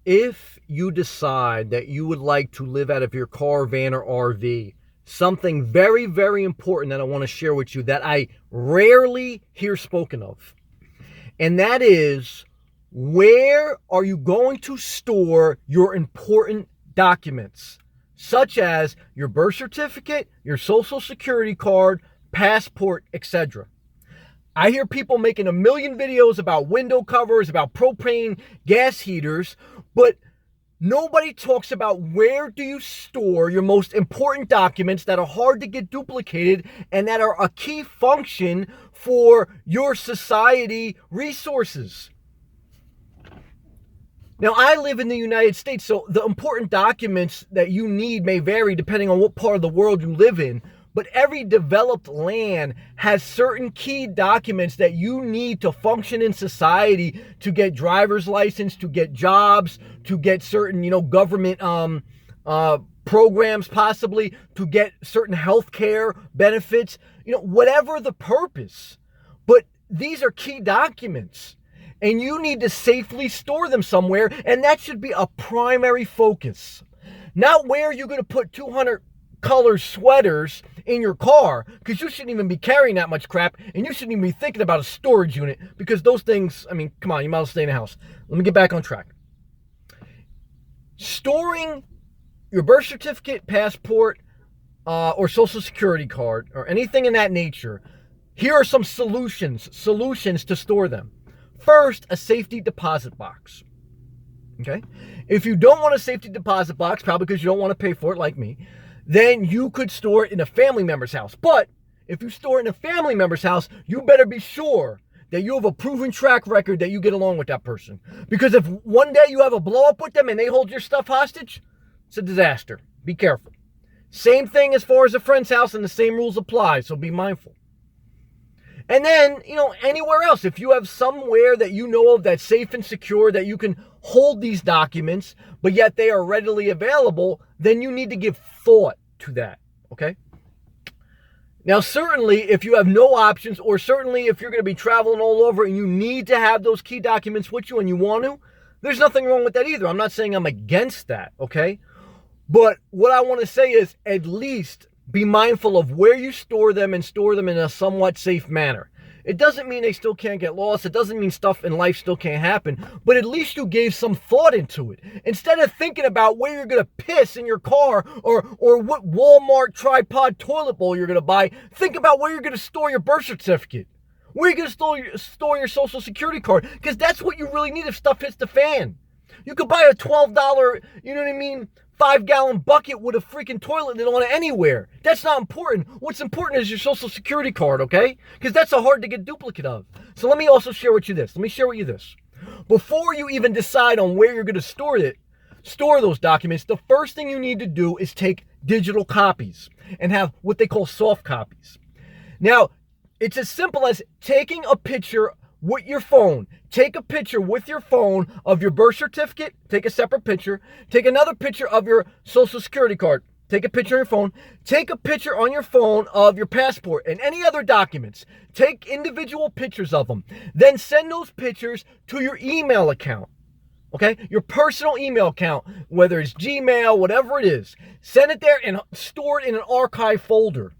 If you decide that you would like to live out of your car, van, or RV, something very, very important that I want to share with you that I rarely hear spoken of, and that is, where are you going to store your important documents, such as your birth certificate, your social security card, passport, etc.? I hear people making a million videos about window covers, about propane gas heaters, but nobody talks about where do you store your most important documents that are hard to get duplicated and that are a key function for your society resources. Now, I live in the United States, so the important documents that you need may vary depending on what part of the world you live in. But every developed land has certain key documents that you need to function in society, to get driver's license, to get jobs, to get certain, government programs, possibly to get certain health care benefits, whatever the purpose. But these are key documents, and you need to safely store them somewhere, and that should be a primary focus. Not where you're going to put 200 color sweaters in your car, because you shouldn't even be carrying that much crap, and you shouldn't even be thinking about a storage unit, because those things, come on, you might as well stay in the house. Let me get back on track. Storing your birth certificate, passport, or social security card, or anything in that nature, here are some solutions to store them. First, a safety deposit box. Okay? If you don't want a safety deposit box, probably because you don't want to pay for it like me, then you could store it in a family member's house. But if you store it in a family member's house, you better be sure that you have a proven track record that you get along with that person. Because if one day you have a blow up with them and they hold your stuff hostage, it's a disaster. Be careful. Same thing as far as a friend's house, and the same rules apply, so be mindful. And then, anywhere else, if you have somewhere that you know of that's safe and secure, that you can hold these documents, but yet they are readily available, then you need to give thought to that, okay? Now, certainly, if you have no options, or certainly if you're going to be traveling all over and you need to have those key documents with you and you want to, there's nothing wrong with that either. I'm not saying I'm against that, okay? But what I want to say is, at least be mindful of where you store them, and store them in a somewhat safe manner. It doesn't mean they still can't get lost. It doesn't mean stuff in life still can't happen. But at least you gave some thought into it. Instead of thinking about where you're going to piss in your car, or what Walmart tripod toilet bowl you're going to buy, think about where you're going to store your birth certificate. Where you're going to store your social security card. Because that's what you really need if stuff hits the fan. You could buy a $12, 5-gallon bucket with a freaking toilet lid on it anywhere. That's not important. What's important is your social security card, okay? Because that's a hard to get duplicate of. So let me also share with you this. Before you even decide on where you're going to store those documents, the first thing you need to do is take digital copies and have what they call soft copies. Now, it's as simple as taking a picture with your phone. Take a picture with your phone of your birth certificate. Take a separate picture. Take another picture of your social security card. Take a picture on your phone. Take a picture on your phone of your passport and any other documents. Take individual pictures of them. Then send those pictures to your email account. Okay? Your personal email account, whether it's Gmail, whatever it is. Send it there and store it in an archive folder.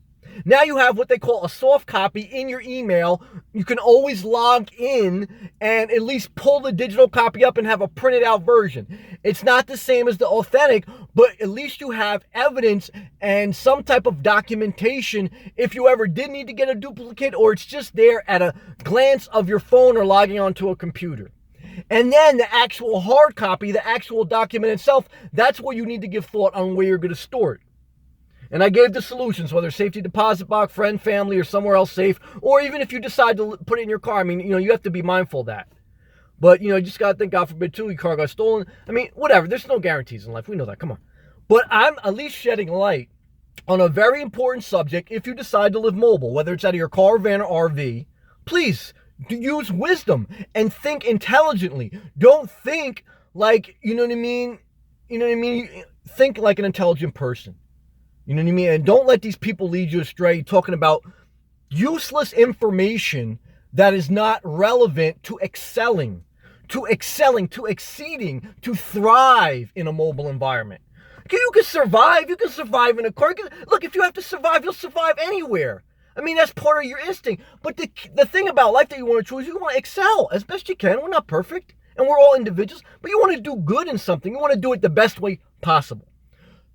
Now you have what they call a soft copy in your email. You can always log in and at least pull the digital copy up and have a printed out version. It's not the same as the authentic, but at least you have evidence and some type of documentation if you ever did need to get a duplicate, or it's just there at a glance of your phone or logging onto a computer. And then the actual hard copy, the actual document itself, that's where you need to give thought on where you're going to store it. And I gave the solutions, whether safety deposit box, friend, family, or somewhere else safe, or even if you decide to put it in your car. You have to be mindful of that. But, you just got to think, God forbid, too, your car got stolen. Whatever. There's no guarantees in life. We know that. Come on. But I'm at least shedding light on a very important subject. If you decide to live mobile, whether it's out of your car, van, or RV, please use wisdom and think intelligently. Don't think like, think like an intelligent person. You know what I mean? And don't let these people lead you astray talking about useless information that is not relevant to excelling, to excelling, to exceeding, to thrive in a mobile environment. You can survive. You can survive in a car. Look, if you have to survive, you'll survive anywhere. I mean, that's part of your instinct. But the thing about life that you want to choose, you want to excel as best you can. We're not perfect, and we're all individuals, but you want to do good in something. You want to do it the best way possible.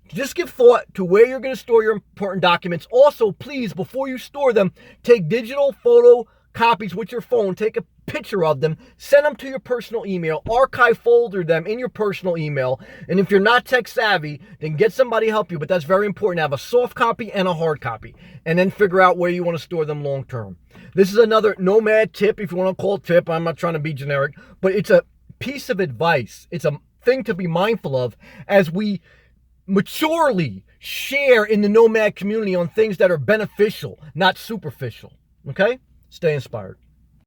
Just give thought to where you're going to store your important documents. Also, please, before you store them, take digital photo copies with your phone. Take a picture of them. Send them to your personal email. Archive folder them in your personal email. And if you're not tech savvy, then get somebody to help you. But that's very important to have a soft copy and a hard copy. And then figure out where you want to store them long term. This is another nomad tip, if you want to call it tip. I'm not trying to be generic. But it's a piece of advice. It's a thing to be mindful of as we maturely share in the nomad community on things that are beneficial, not superficial. Okay? Stay inspired.